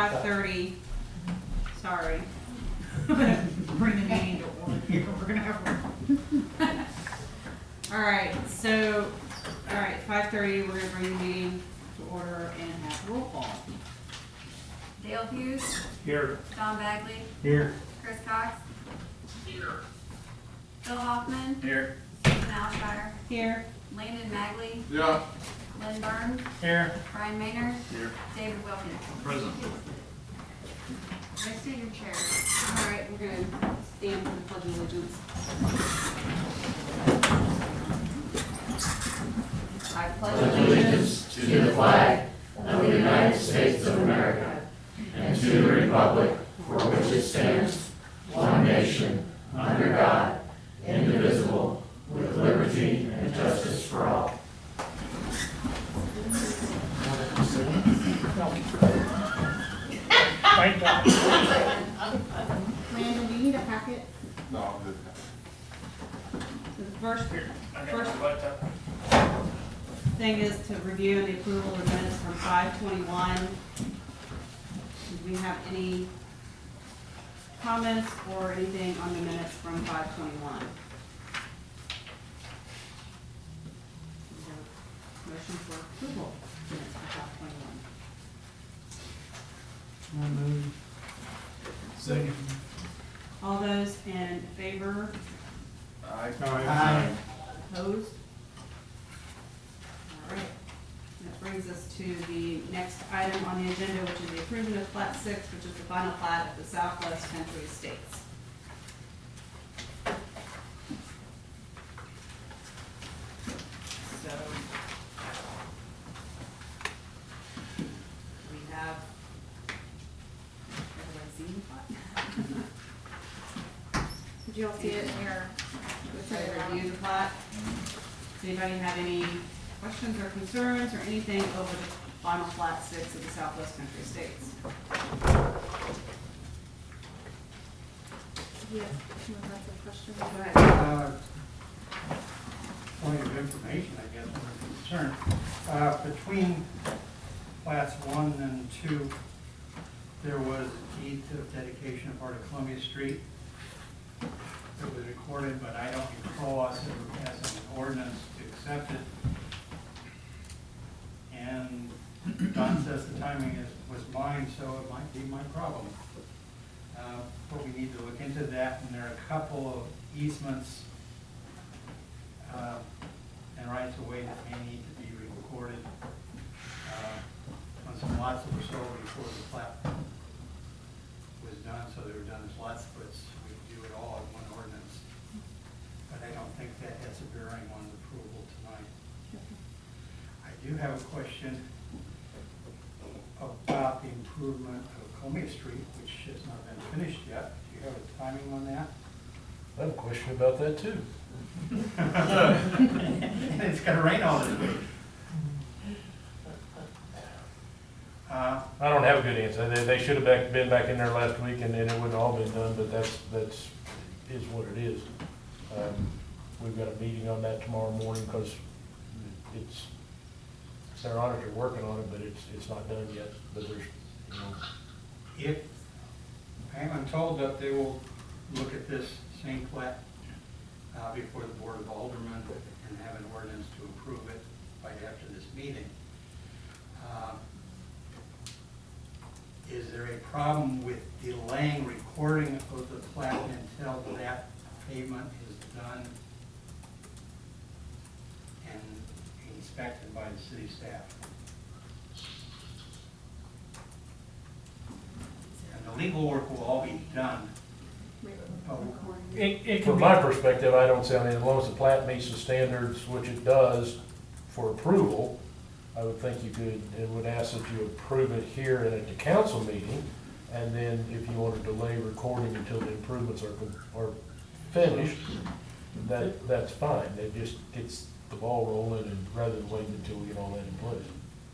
5:30. Sorry. Bring the meeting to order here. We're gonna have All right, 5:30, we're gonna bring the meeting to order and have roll call. Dale Hughes. Here. Don Bagley. Here. Chris Cox. Here. Phil Hoffman. Here. Susan Alshire. Here. Landon Magley. Yeah. Lynn Burns. Here. Brian Maynard. Here. David Wilkins. Present. Raise your chair. All right, we're gonna stand for the pledge of allegiance. I pledge allegiance to the flag of the United States of America and to the republic for which it stands, one nation, under God, indivisible, with liberty and justice for all. Landon, do you need a packet? No, I'm good. The first thing is to review the approval of minutes from 5/21. Do we have any comments or anything on the minutes from 5/21? Motion for approval minutes from 5/21. Second. All those in favor? Aye. Opposed? All right. That brings us to the next item on the agenda, which is the approval of Plat 6, which is the final plat of the Southwest Country Estates. So, we have, everybody seen the plat? Did you all see it here? Let's review the plat. Does anybody have any questions or concerns or anything over the final plat 6 of the Southwest Country Estates? Yes, you have some questions? Go ahead. Point of information, I guess, or concern. Between plats 1 and 2, there was a deed of dedication of part of Columbia Street. It was recorded, but I don't recall us ever passing an ordinance to accept it. And Don says the timing was mine, so it might be my problem. But we need to look into that, and there are a couple of easements and rights of way that may need to be recorded on some lots that were sold before the plat was done, so they were done as lot splits. We do it all in one ordinance. But I don't think that has a bearing on the approval tonight. I do have a question about the improvement of Columbia Street, which has not been finished yet. Do you have a timing on that? I have a question about that too. And it's gonna rain all this week. I don't have a good answer. They should have been back in there last week and then it would have all been done, but that's is what it is. We've got a meeting on that tomorrow morning because it's our auditor working on it, but it's not done yet. But there's, If, I'm told that they will look at this same plat before the Board of Aldermen and have an ordinance to approve it right after this meeting. Is there a problem with delaying recording of the plat until that pavement is done and inspected by the city staff? And the legal work will all be done. from my perspective, I don't see, I mean, as long as the plat meets the standards, which it does for approval, I would think you could, and would ask that you approve it here and at the council meeting, and then if you want to delay recording until the improvements are finished, that's fine. It just gets the ball rolling, and rather than waiting until we get all that in place.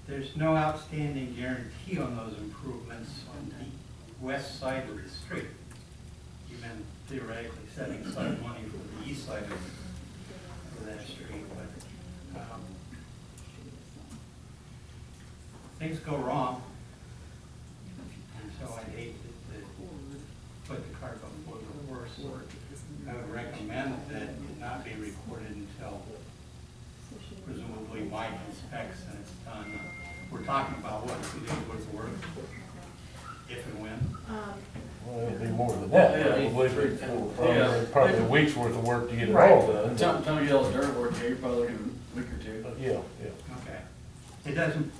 There's no outstanding guarantee on those improvements on the west side of the street. You've been theoretically setting aside money for the east side of that street, but things go wrong. And put the cart before the horse. I would recommend that it not be recorded until presumably Mike inspects and it's done. We're talking about what, 2 days worth of work? If and when? Well, it'd be more than that, Yeah, probably, yeah. probably a week's worth of work to get it Right. all done. Time you get all the dirt work here, you're probably looking a week or two. Yeah, yeah. Okay. It doesn't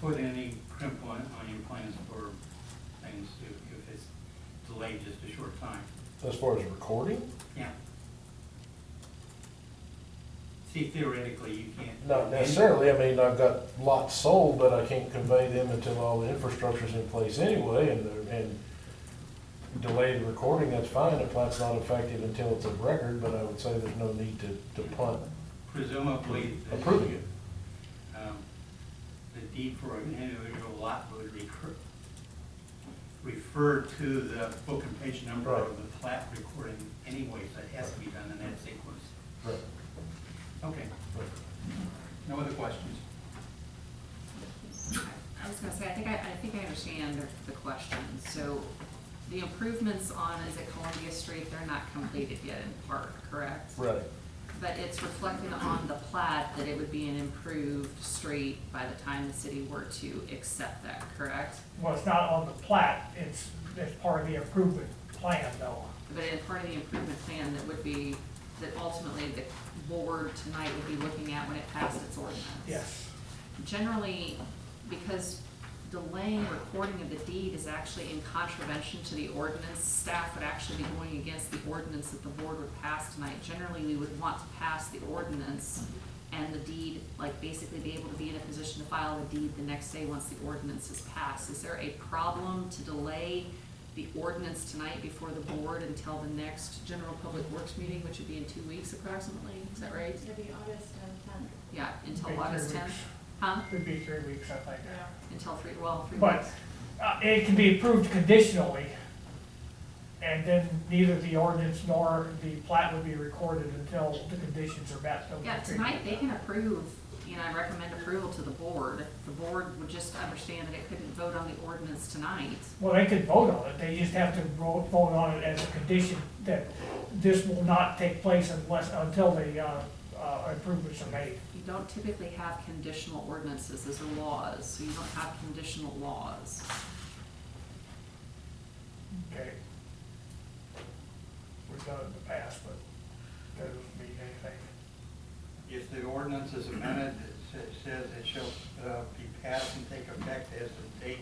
put any crimp on your plans for things if it's delayed just a short time. As far as recording, Yeah. See, theoretically, you can't. not necessarily, I mean, I've got lots sold, but I can't convey them until all the infrastructure's in place anyway, and delay the recording, that's fine, if plat's not effective until it's a record, but I would say there's no need to punt Presumably, approving it. the deed for an individual lot would refer to the book and page number Right. of the plat recording anyway, so it has to be done in that sequence. Right. Okay, no other questions? I was gonna say, I think I understand the question. So the improvements on, is it Columbia Street, they're not completed yet in part, correct? Right. But it's reflected on the plat that it would be an improved street by the time the city were to accept that, correct? Well, it's not on the plat, it's part of the improvement plan though. But in part of the improvement plan that would be, that ultimately the board tonight would be looking at when it passed its ordinance. Yes. Generally, because delaying recording of the deed is actually in contravention to the ordinance, staff would actually be going against the ordinance that the board would pass tonight. Generally, we would want to pass the ordinance and the deed, like basically be able to be in a position to file the deed the next day once the ordinance is passed. Is there a problem to delay the ordinance tonight before the board until the next general public works meeting, which would be in 2 weeks approximately? Is that right? It'll be August 10th. Yeah, until Be 3 August 10th? weeks. Huh? Could be 3 weeks, I think. Until 3 But weeks. it can be approved conditionally, and then neither the ordinance nor the plat would be recorded until the conditions are met. Yeah, tonight they can approve, I recommend approval to the board. The board would just understand that it couldn't vote on the ordinance tonight. Well, they could vote on it, they just have to vote on it as a condition that this will not take place until the improvements are made. You don't typically have conditional ordinances, those are laws, so you don't have conditional laws. Okay. We've done it in the past, but that doesn't mean anything. If the ordinance is amended, it says it shall be passed and take effect as the date,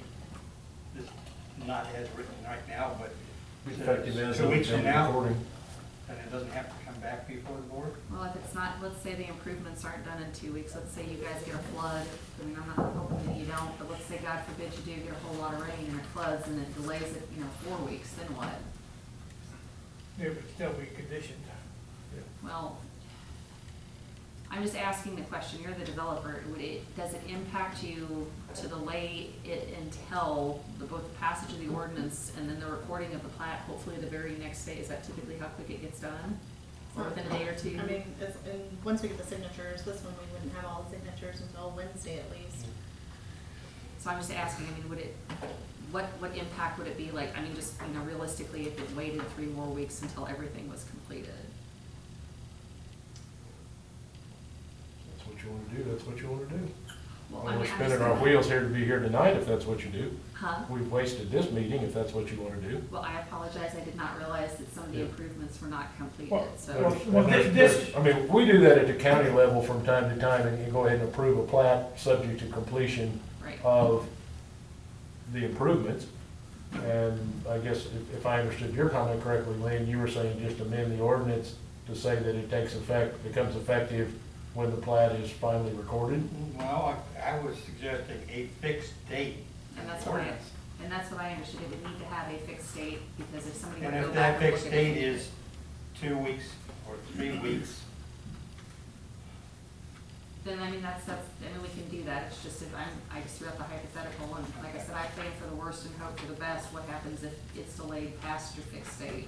this, not as written right now, but Effective as 2 of weeks from now, recording. and it doesn't have to come back before the board? Well, if it's not, let's say the improvements aren't done in 2 weeks, let's say you guys get a flood, I'm not hoping that you don't, but let's say God forbid you do get a whole lot of rain and it floods and it delays it, 4 weeks, then what? It would still be conditioned. Well, I'm just asking the question, you're the developer, does it impact you to delay it until both the passage of the ordinance and then the recording of the plat, hopefully the very next day? Is that typically how quick it gets done? Or within a day or two? I mean, once we get the signatures, this one, we wouldn't have all the signatures until Wednesday at least. So I'm just asking, what impact would it be like, just, realistically, if it waited 3 more weeks until everything was completed? That's what you wanna do, that's what you wanna do. Well, We're I'm spinning just- our wheels here to be here tonight, if that's what you do. Huh? We've wasted this meeting, if that's what you wanna do. Well, I apologize, I did not realize that some of the Yeah. improvements were not completed, Well, so. well, this- I mean, we do that at the county level from time to time, and you go ahead and approve a plat subject to completion Right. of the improvements. And I guess if I understood your comment correctly, Lynn, you were saying just amend the ordinance to say that it becomes effective when the plat is finally recorded? Well, I was suggesting a fixed date. And that's what I understood, it would need to have a fixed date, because if somebody were And to go if back that and look fixed at it. date is 2 weeks or 3 weeks, Then, we can do that, it's just, I just threw out the hypothetical, and like I said, I plan for the worst and hope for the best. What happens if it's delayed past your fixed date?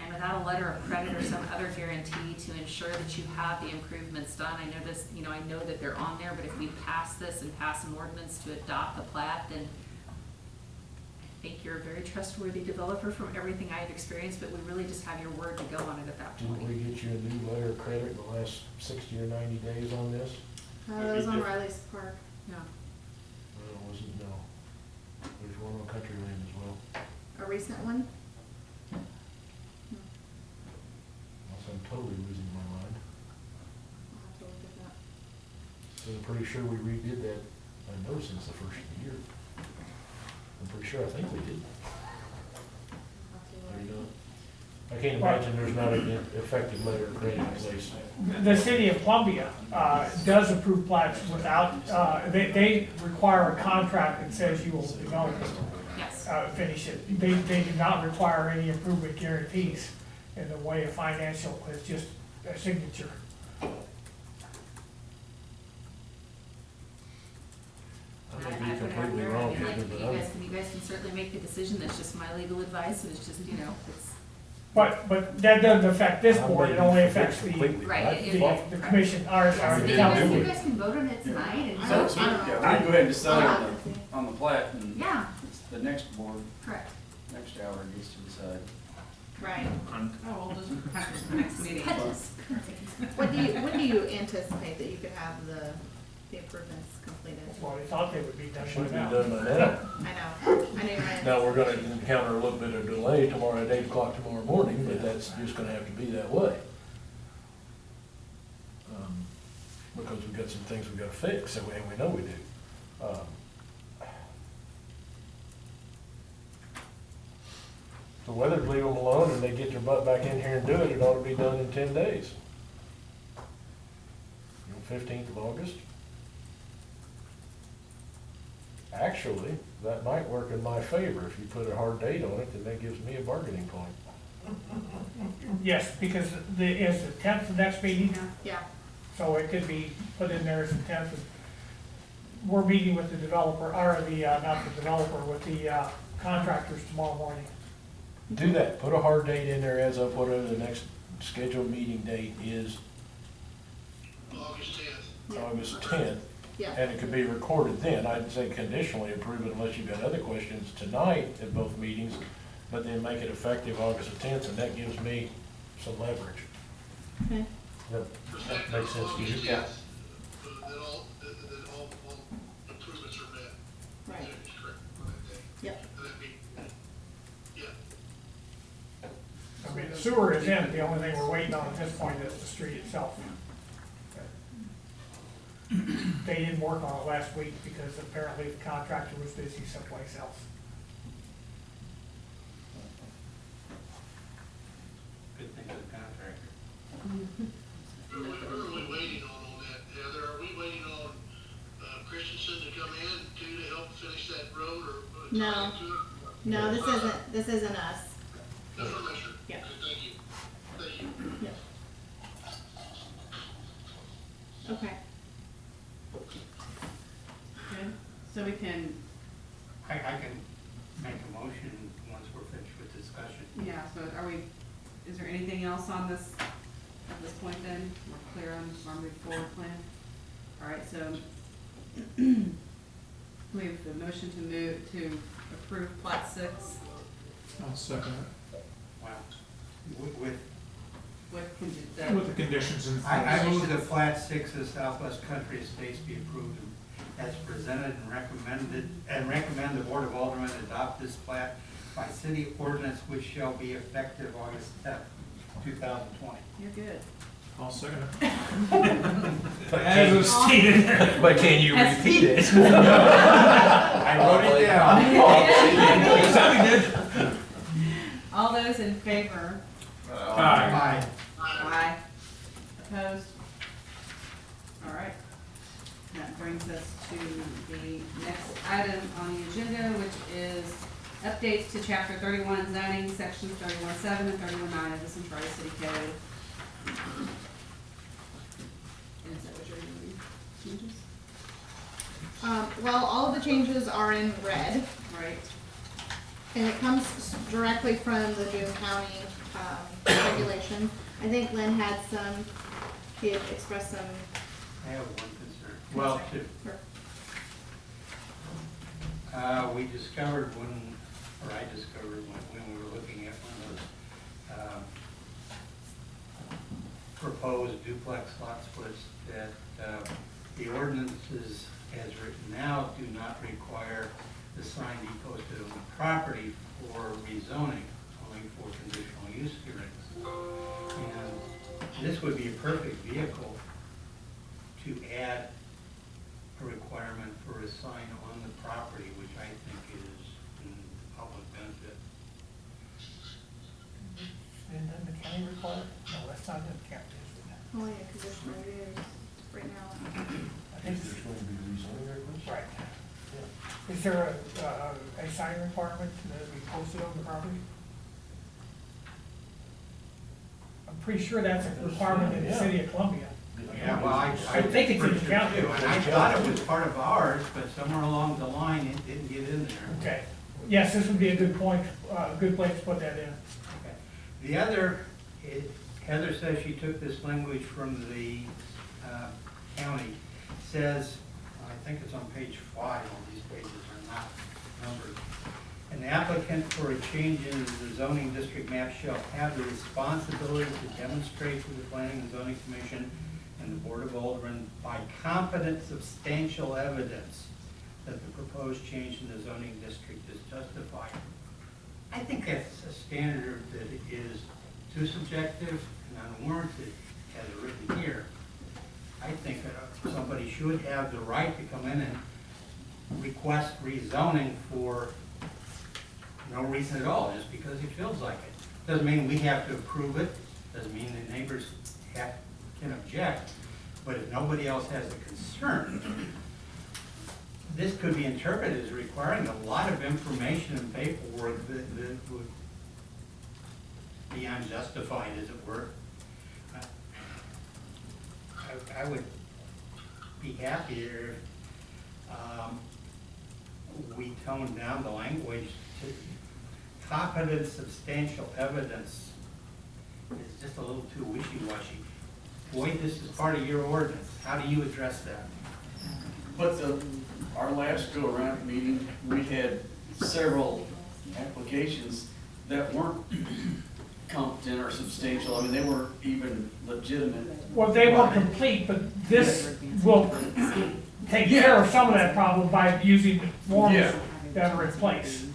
And without without a letter of credit or some other guarantee to ensure that you have the improvements done. I noticed, I know that they're on there, but if we pass this and pass an ordinance to adopt the plat, then I think you're a very trustworthy developer from everything I've experienced, but we really just have your word to go on it at that Didn't we point. get you a new letter of credit in the last 60 or 90 days on this? That was on Riley's Park. Yeah. No, it wasn't, no. There's one on Country Lane as well. A recent one? Unless I'm totally losing my mind. I'll have to look at that. So I'm pretty sure we redid that, I know since the first of the year. I'm pretty sure, I think we did. I'll have to There you look. go. I can't imagine there's not an effective letter of credit in place. The city of Columbia does approve plats without, they require a contract that says you will develop it, Yes. finish it. They do not require any improvement guarantees in the way of financial, it's just a signature. I may be completely wrong, Like, Kevin, but you guys can certainly make the decision, that's just my legal advice, and it's just, it's, But that doesn't affect this board, it only affects the Right, the commission, our so council. you guys can vote on it tonight, and I So, don't- so, I don't know. yeah, we can go ahead and decide I'll on have to see. the, on the plat, and yeah, it's the next board, correct. next hour gets to decide. Right. Oh, we'll just have to the next meeting. When do you anticipate that you could have the improvements completed? Well, we thought they would be done should by be now. done by now. I know, I know you're right. Now, we're gonna encounter a little bit of delay tomorrow at 8 o'clock tomorrow morning, but that's just gonna have to be that way. Because we've got some things we've gotta fix, and we know we do. So whether to leave them alone and they get their butt back in here and do it, it ought to be done in 10 days. 15th of August. Actually, that might work in my favor. If you put a hard date on it, then that gives me a bargaining point. Yes, because is the 10th the next meeting? Yeah, So it could be put in there as the 10th. We're meeting with the developer, or not the developer, with the contractors tomorrow morning. Do that, put a hard date in there as of whatever the next scheduled meeting date is, August 10th. yeah. August 10th, Yeah, and it could be recorded then. I'd say conditionally approve it unless you've got other questions tonight at both meetings, but then make it effective August the 10th, and that gives me some leverage. okay. That makes sense to you? Yeah. That all improvements are met. Right, That is correct on that day. yep. And that'd be, yeah. I mean, the sewer is in, the only thing we're waiting on at this point is the street itself. They didn't work on it last week because apparently the contractor was busy someplace else. Good thing for the contractor. Who are we waiting on that, Heather? Are we waiting on Christensen to come in too to help finish that road or? No. tie into it? No, this isn't us. That's what I'm asking. Yeah. Okay, thank you. Thank you. Yep. Okay. Good, so we can, I can make a motion once we're finished with discussion. yeah, so is there anything else on this, at this point then? We're clear on our move forward plan? All right, so we have the motion to approve plat 6 I'll second Wow. with the conditions in place. I move that plat 6 of Southwest Country Estates be approved as presented and recommend the Board of Aldermen adopt this plat by city ordinance, which shall be effective August 10th, 2020. You're good. I'll second it. As was stated. But can you repeat it? I wrote it down. All those in favor? Aye. Aye. Opposed? All right. That brings us to the next item on the agenda, which is updates to chapter 31 zoning, sections 31.7 and 31.9 of the Centralia City Code. And is that what you're doing? Changes? Well, all of the changes are in red, Right. and it comes directly from the Boone County regulations. I think Lynn had some, he had expressed some. I have one concern. Well, two. We discovered I discovered when we were looking at one of those proposed duplex lot splits that the ordinances as written now do not require the sign be posted on the property for rezoning, only for conditional use hearings. And this would be a perfect vehicle to add a requirement for a sign on the property, which I think is in public benefit. And then the county required? No, that's not in the county, is it? Oh, yeah, conditional use right now. I think There's going to be rezoning requirements? right. Is there a sign requirement that we posted on the property? I'm pretty sure that's a requirement in the city of Columbia. Yeah, well, I think it's in the county. too, and I thought it was part of ours, but somewhere along the line, it didn't get in there. Okay. Yes, this would be a good point, good place to put that in. Okay. The other, Heather says she took this language from the county, says, I think it's on page 5, all these pages are not numbered. An applicant for a change in the zoning district map shall have the responsibility to demonstrate to the Planning and Zoning Commission and the Board of Aldermen by competent substantial evidence that the proposed change in the zoning district is justified. I think that's a standard that is too subjective and unwarranted as written here. I think that somebody should have the right to come in and request rezoning for no reason at all, just because he feels like it. Doesn't mean we have to approve it, doesn't mean the neighbors can object, but if nobody else has a concern, this could be interpreted as requiring a lot of information and paperwork that would be unjustified, as it were. I would be happier if we toned down the language to competent substantial evidence. It's just a little too wishy-washy. Boy, this is part of your ordinance. How do you address that? But our last go-around meeting, we had several applications that weren't competent or substantial. I mean, they weren't even legitimate. Well, they were complete, but this will take care of some of that problem by using the forms Yeah. that are in place.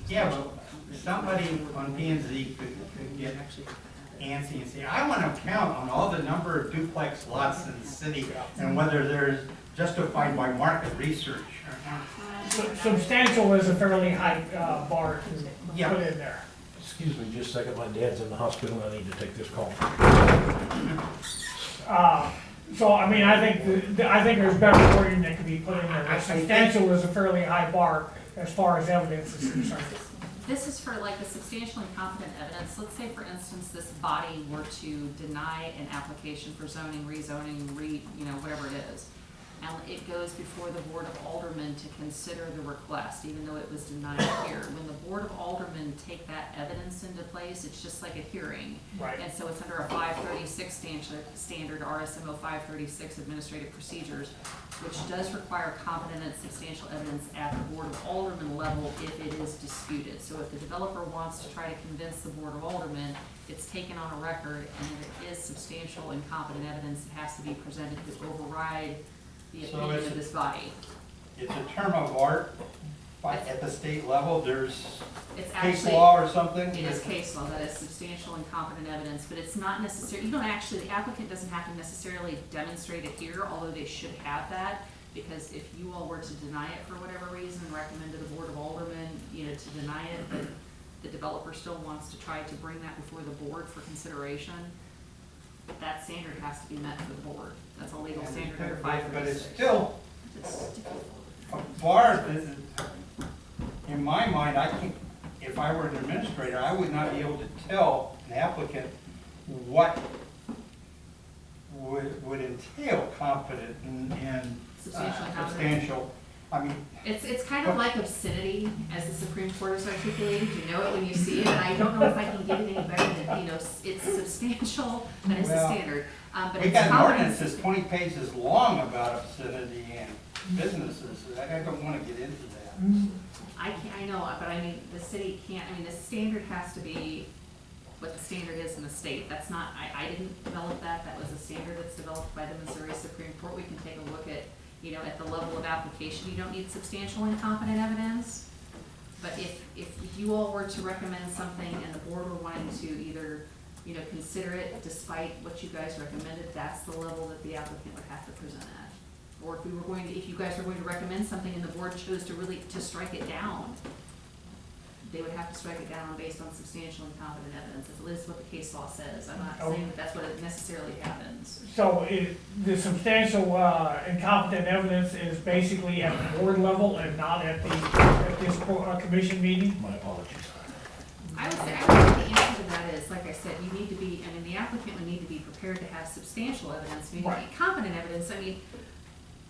Yeah, but somebody on P and Z could get antsy and say, I want to count on all the number of duplex lots in the city and whether they're justified by market research. Substantial is a fairly high bar to Yeah. put in there. Excuse me just a second, my dad's in the hospital, I need to take this call. So, I mean, I think there's better wording that can be put in there. But substantial is a fairly high bar as far as evidence is concerned. This is for like the substantial and competent evidence. Let's say, for instance, this body were to deny an application for zoning, rezoning, whatever it is. And it goes before the Board of Aldermen to consider the request, even though it was denied here. When the Board of Aldermen take that evidence into place, it's just like a hearing. Right. And so it's under a 536 standard, RSMO 536 Administrative Procedures, which does require competent and substantial evidence at the Board of Aldermen level if it is disputed. So if the developer wants to try to convince the Board of Aldermen, it's taken on a record, and if it is substantial and competent evidence, it has to be presented to override the So opinion it's of this body. It's a term of art at the state level. There's It's case actually, law or something? it is case law, that is substantial and competent evidence, but it's not necessary, you don't actually, the applicant doesn't have to necessarily demonstrate it here, although they should have that, because if you all were to deny it for whatever reason and recommend to the Board of Aldermen, to deny it, but the developer still wants to try to bring that before the board for consideration, but that standard has to be met for the board. That's a legal standard under 536. But it's still It's- a bar that, in my mind, if I were an administrator, I would not be able to tell an applicant what would entail competent and Substantial and competent. substantial I mean, It's kind of like obscenity, as the Supreme Court has articulated, you know it when you see it, and I don't know if I can get it any better than, it's substantial, and it's a Well, standard, but we it's got an common. ordinance that's 20 pages long about obscenity and businesses. I don't want to get into that. I know, but I mean, the city can't, the standard has to be what the standard is in the state. That's not, I didn't develop that, that was a standard that's developed by the Missouri Supreme Court. We can take a look at, at the level of application. You don't need substantial and competent evidence. But if you all were to recommend something and the board were wanting to either, consider it despite what you guys recommended, that's the level that the applicant would have to present at. Or if you guys were going to recommend something and the board chose to strike it down, they would have to strike it down based on substantial and competent evidence. At least what the case law says. I'm not saying that that's what it necessarily happens. So the substantial and competent evidence is basically at the board level and not at this commission meeting? My apologies. I would say the answer to that is, like I said, you need to be, the applicant would need to be prepared to have substantial evidence, Right. competent evidence.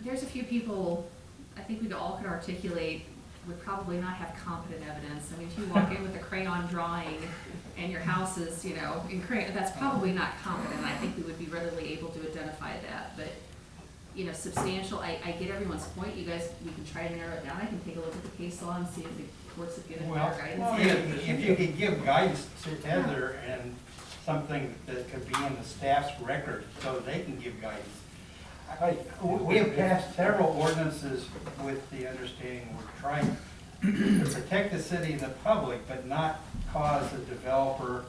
There's a few people, I think we all could articulate, would probably not have competent evidence. If you walk in with a crayon drawing and your house is, in crayon, that's probably not competent. I think we would be readily able to identify that, but, substantial, I get everyone's point. You guys, we can try to narrow it down. I can take a look at the case law and see if the courts have given better guidance. If you could give guidance to Heather and something that could be in the staff's record so they can give guidance. We have passed several ordinances with the understanding we're trying to protect the city and the public, but not cause a developer,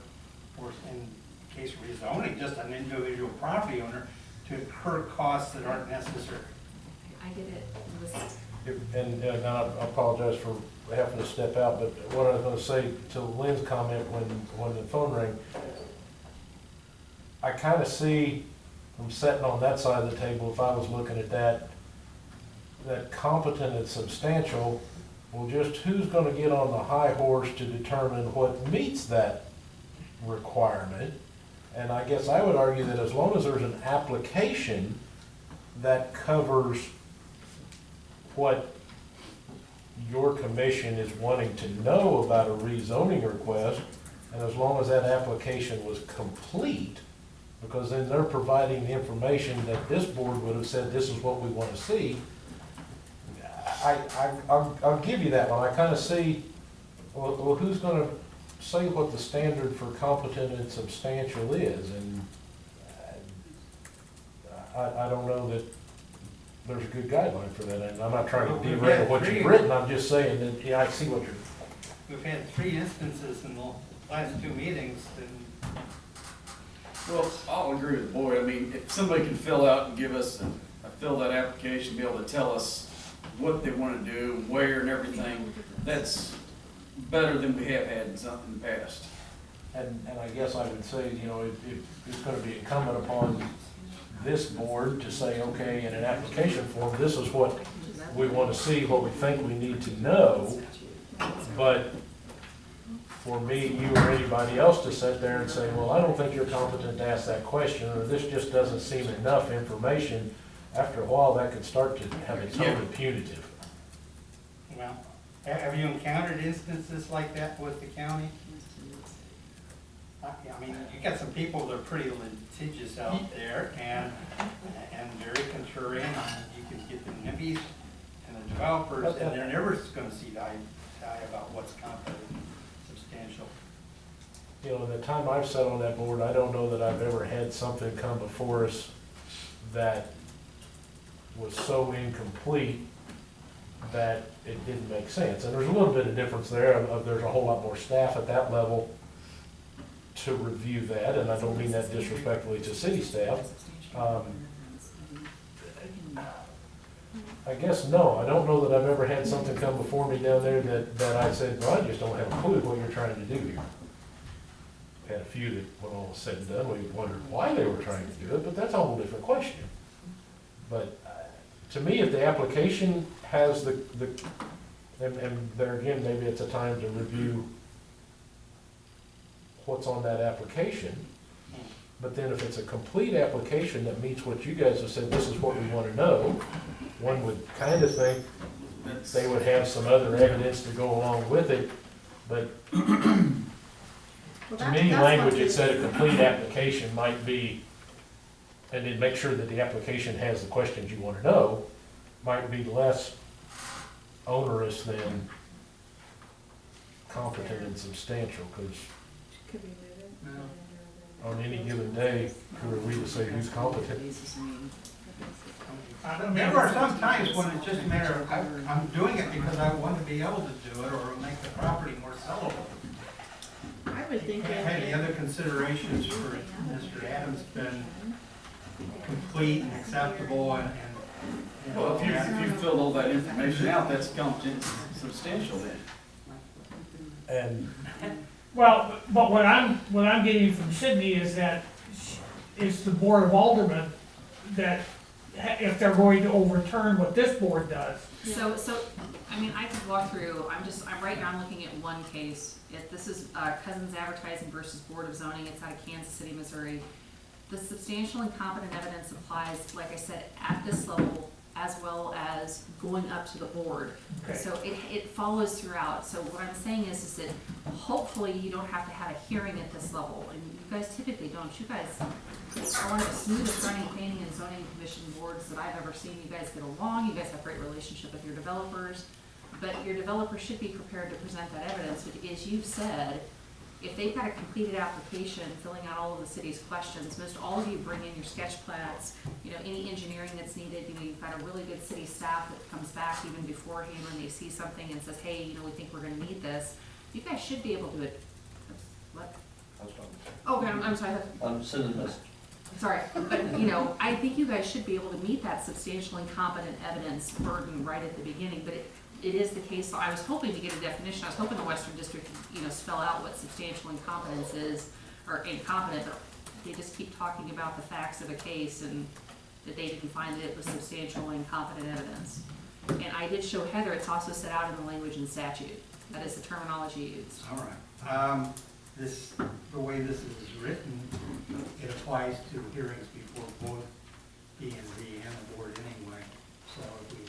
or in case of rezoning, just an individual property owner, to incur costs that aren't necessary. I get it. And I apologize for having to step out, but what I was going to say to Lynn's comment when the phone rang, I kind of see, from sitting on that side of the table, if I was looking at that competent and substantial, well, just who's going to get on the high horse to determine what meets that requirement? And I guess I would argue that as long as there's an application that covers what your commission is wanting to know about a rezoning request, and as long as that application was complete, because then they're providing the information that this board would have said, this is what we want to see. I'll give you that one. I kind of see, well, who's going to say what the standard for competent and substantial is? And I don't know that there's a good guideline for that. And I'm not trying to derail what you've written. I'm just saying that, yeah, I see what you're. We've had 3 instances in the last 2 meetings, and Well, I'll agree with Boyd. If somebody can fill out and give us fill that application, be able to tell us what they want to do, where and everything, that's better than we have had in the past. And I guess I would say, it's going to be incumbent upon this board to say, okay, in an application form, this is what we want to see, what we think we need to know. But for me, you or anybody else to sit there and say, well, I don't think you're competent to ask that question, or this just doesn't seem enough information, after a while, that could start to have its own punitive. well, have you encountered instances like that with the county? You got some people that are pretty litigious out there and very contrarian. You can get the NIMBYs and the developers, and they're never gonna see eye to eye about what's competent and substantial. In the time I've sat on that board, I don't know that I've ever had something come before us that was so incomplete that it didn't make sense. And there's a little bit of difference there. There's a whole lot more staff at that level to review that, and I don't mean that disrespectfully to city staff. I guess no, I don't know that I've ever had something come before me down there that I said, well, I just don't have a clue what you're trying to do here. Had a few that, when all was said and done, we wondered why they were trying to do it, but that's a whole different question. But to me, if the application has and there again, maybe it's a time to review what's on that application. But then if it's a complete application that meets what you guys have said, this is what we want to know, one would kind of think, That's- they would have some other evidence to go along with it, but Well, to that- me, that's language what that you- said a complete application might be, and then make sure that the application has the questions you wanna know, might be less onerous than competent and substantial, cause Could we move it? No. on any given day, who are we to say who's competent? There are some times when it's just a matter of, I'm doing it because I want to be able to do it, or make the property more sellable. I would think Had the it, other considerations for Mr. Adams been complete and acceptable and, you know, Well, if you filled all that information out, that's competent and substantial then. And Well, but what I'm getting from Sydney is that it's the Board of Aldermen that, if they're going to overturn what this board does. So, I mean, I could walk through, right now I'm looking at one case. This is Cousins Advertising versus Board of Zoning, it's out of Kansas City, Missouri. The substantial and competent evidence applies, like I said, at this level, as well as going up to the board. Okay. So it follows throughout. So what I'm saying is that hopefully you don't have to have a hearing at this level. And you guys typically don't. You guys are one of the smoothest running planning and zoning commission boards that I've ever seen. You guys get along. You guys have great relationship with your developers. But your developer should be prepared to present that evidence, which, as you've said, if they've got a completed application, filling out all of the city's questions, most all of you bring in your sketch plats, you know, any engineering that's needed, you know, you've got a really good city staff that comes back even beforehand when they see something and says, hey, you know, we think we're gonna need this. You guys should be able to, what? Okay, I'm sorry, I'm sending this. sorry, but, you know, I think you guys should be able to meet that substantial and competent evidence burden right at the beginning, but it is the case, so I was hoping to get a definition, I was hoping the Western District could, you know, spell out what substantial incompetence is, or incompetent, but they just keep talking about the facts of a case and that they didn't find that it was substantial and incompetent evidence. And I did show Heather, it's also set out in the language in statute, that is the terminology used. All right. The way this is written, it applies to hearings before both B and Z and the board anyway. So if we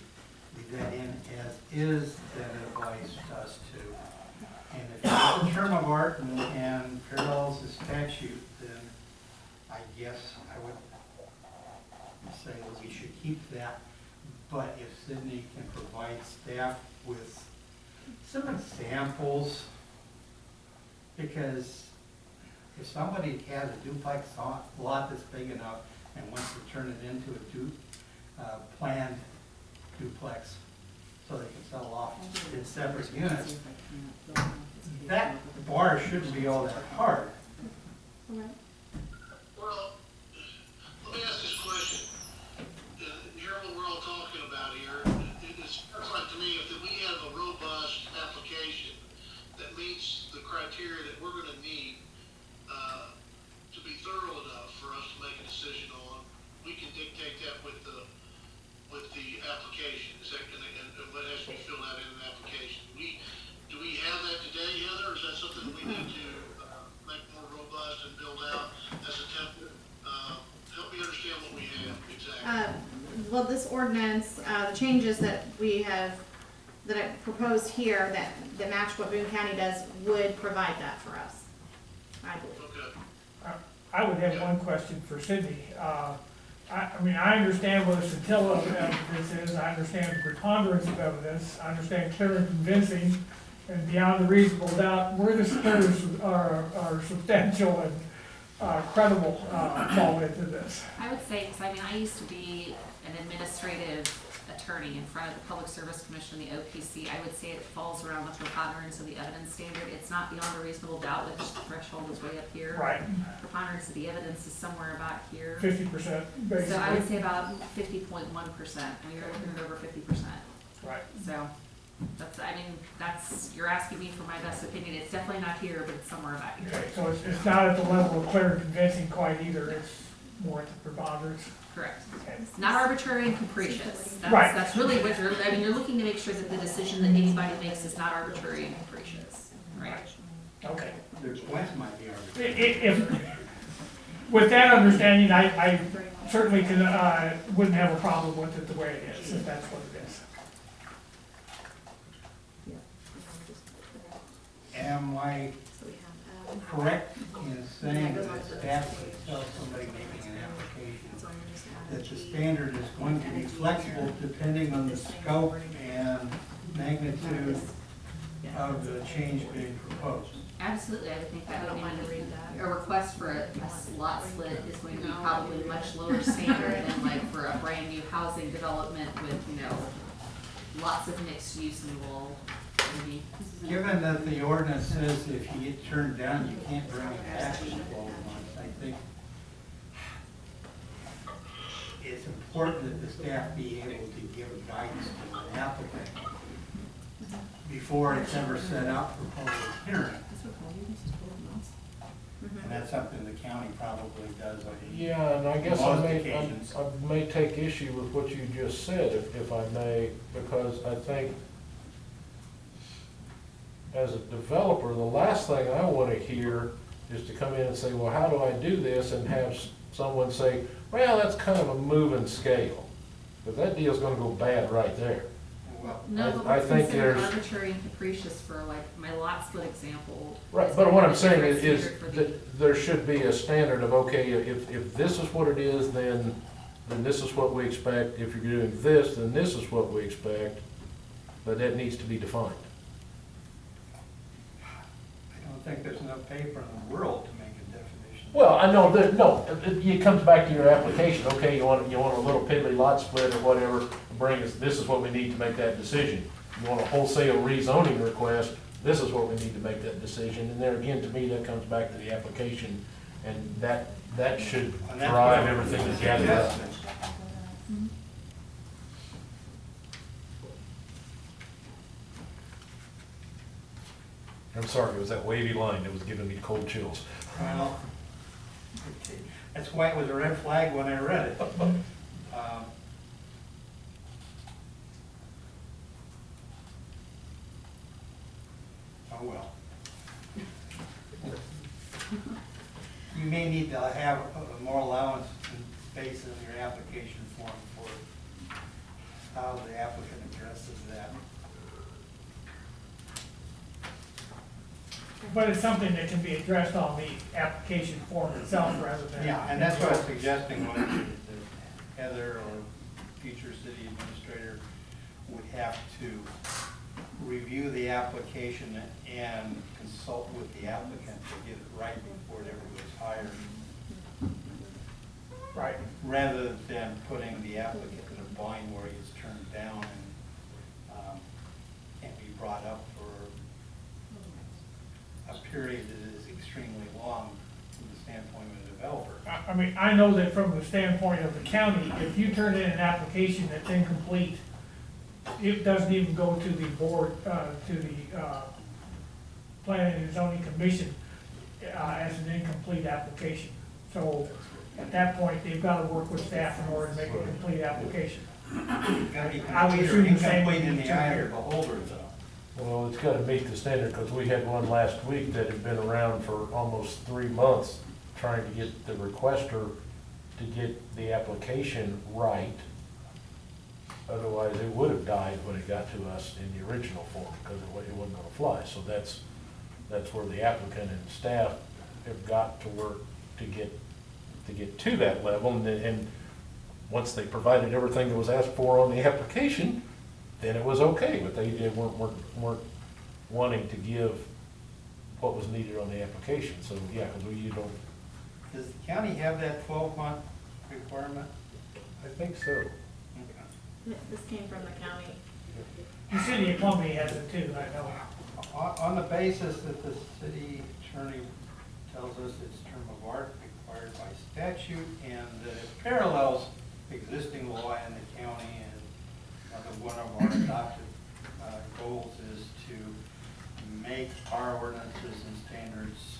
leave that in as is, then it applies to us too. And if it's a term of art and parallels the statute, then I guess I would say that we should keep that. But if Sydney can provide staff with some examples, because if somebody has a duplex lot that's big enough and wants to turn it into a planned duplex so they can sell off in separate units, that bar shouldn't be all that hard. okay. Well, let me ask this question. Hearing what we're all talking about here, it sounds like to me if we have a robust application that meets the criteria that we're gonna need, to be thorough enough for us to make a decision on, we can dictate that with the application. Is that gonna, and what has to be filled out in an application? Do we have that today, Heather, or is that something we need to, make more robust and build out as a template? Help me understand what we have exactly. Well, this ordinance, the changes that we have, that I proposed here that match what Boone County does would provide that for us, I believe. Okay. I would have one question for Sydney. I mean, I understand what a scintilla of evidence is, I understand the preponderance of evidence, I understand clear and convincing, and beyond a reasonable doubt, where the stirs are substantial and credible fall into this. I would say, because I mean, I used to be an administrative attorney in front of the Public Service Commission, the OPC. I would say it falls around the preponderance of the evidence standard. It's not beyond a reasonable doubt, which the threshold is way up here. Right, Preponderance of the evidence is somewhere about here. 50% basically. So I would say about 50.1%, and you're looking at over 50%. Right. So that's, I mean, that's, you're asking me for my best opinion. It's definitely not here, but it's somewhere about here. Okay, so it's not at the level of clear and convincing quite either, it's more at the preponderance. Correct. Okay. Not arbitrary and capricious. That's, Right. that's really what you're, I mean, you're looking to make sure that the decision that anybody makes is not arbitrary and capricious, right? Okay. Their points might be arbitrary. If, with that understanding, I certainly can, wouldn't have a problem with it the way it is, if that's what it is. am I So we have, correct in saying goes that on to the staff next would page. tell somebody making an application so I'm just that adding the G. standard is going to be flexible depending on the scope and magnitude of the change being proposed? Absolutely, I would think that I would don't mind to be, read that. a request for a lot split is going to be probably much lower standard than like for a brand new housing development with, you know, lots of mixed use involved, maybe. Given that the ordinance says if you get turned down, you can't bring it back in 12 months, I think it's important that the staff be able to give guidance to an applicant before it's ever set up for public hearing. And that's something the county probably does on Yeah, and I guess most occasions. I may take issue with what you just said, if I may, because I think as a developer, the last thing I want to hear is to come in and say, well, how do I do this? And have someone say, well, that's kind of a moving scale. But that deal's gonna go bad right there. Well, No, but I what's think considered there's- arbitrary and capricious for like my lot split example. Right, is but what I'm a saying different is standard for the- that there should be a standard of, okay, if this is what it is, then this is what we expect. If you're doing this, then this is what we expect, but that needs to be defined. I don't think there's enough paper in the world to make a definition. Well, I know that, no, it comes back to your application, okay, you want a little piddly lot split or whatever, bring us, this is what we need to make that decision. You want a wholesale rezoning request, this is what we need to make that decision, and there again, to me, that comes back to the application, and that should And that's drive what everything I'm together up. suggesting. I'm sorry, it was that wavy line that was giving me cold chills. Well, that's why it was a red flag when I read it. Oh, well. You may need to have more allowance and space in your application form for how the applicant addresses that. But it's something that can be addressed on the application form itself rather than. Yeah, and that's what I was suggesting, was that Heather or future city administrator would have to review the application and consult with the applicant to get it right before it ever goes higher, Right. rather than putting the applicant in a bind where he gets turned down and can't be brought up for a period that is extremely long from the standpoint of the developer. I mean, I know that from the standpoint of the county, if you turn in an application that's incomplete, it doesn't even go to the board, to the Planning and Zoning Commission as an incomplete application. So at that point, they've got to work with staff in order to make a complete application. Gotta be I would assume the same would incomplete be in the true eye of here. the beholder, though. Well, it's gotta meet the standard, because we had one last week that had been around for almost 3 months, trying to get the requester to get the application right. Otherwise, it would have died when it got to us in the original form, because it wasn't gonna fly. So that's where the applicant and staff have got to work to get to that level, and once they provided everything that was asked for on the application, then it was okay, but they weren't wanting to give what was needed on the application, so, yeah, because you don't. Does the county have that 12-month requirement? I think so. Okay. This came from the county. The city of Columbia has it too, I know. On the basis that the city attorney tells us it's term of art required by statute and that it parallels existing law in the county, and one of our adopted goals is to make our ordinances and standards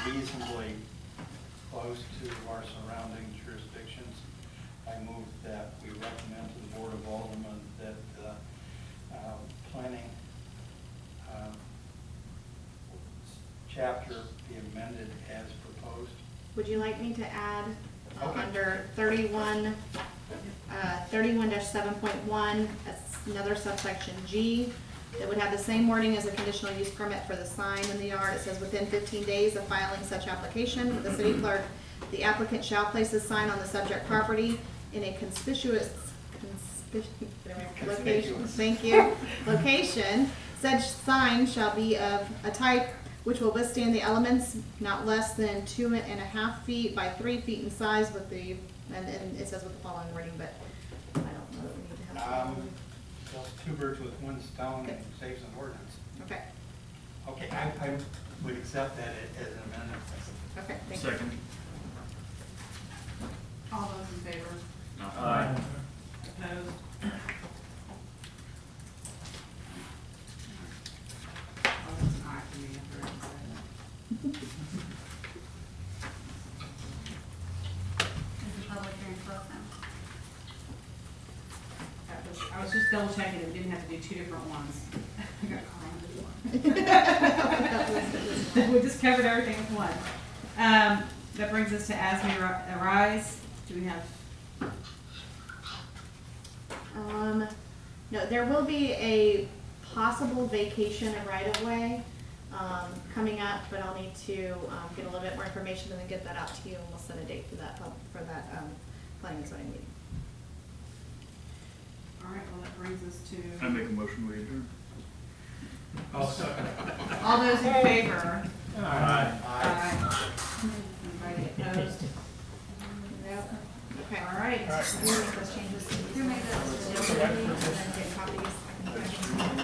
reasonably close to our surrounding jurisdictions. I move that we recommend to the Board of Aldermen that planning chapter be amended as proposed. Would you like me to add Okay. under 31, 31-7.1, that's another subsection G, It would have the same wording as a conditional use permit for the sign in the yard. It says within 15 days of filing such application with the city clerk, the applicant shall place a sign on the subject property in a location, thank you, location. Such sign shall be of a type which will withstand the elements not less than 2.5 feet by 3 feet in size with the, and it says with the following wording, but I don't know that we need to have. Kills two birds with one stone and saves an ordinance. Okay, Okay, I would accept that as an amendment. okay, thank you. Second. All those in favor? Aye. Opposed? Oh, that's an aye for me, after I said that. Is the public hearing closed now? I was just double checking, it didn't have to do two different ones. I got caught on one. We just covered everything with one. That brings us to as may arise. Do we have? No, there will be a possible vacation of right-of-way, coming up, but I'll need to, get a little bit more information and then get that out to you, and we'll set a date for that, planning and zoning meeting. All right, well, that brings us I to, make a motion, we adjourn. I'll second. all those in favor? Aye. Aye. Anybody opposed? Nope. Okay. All right. We'll make those changes. Who made those? And then get copies.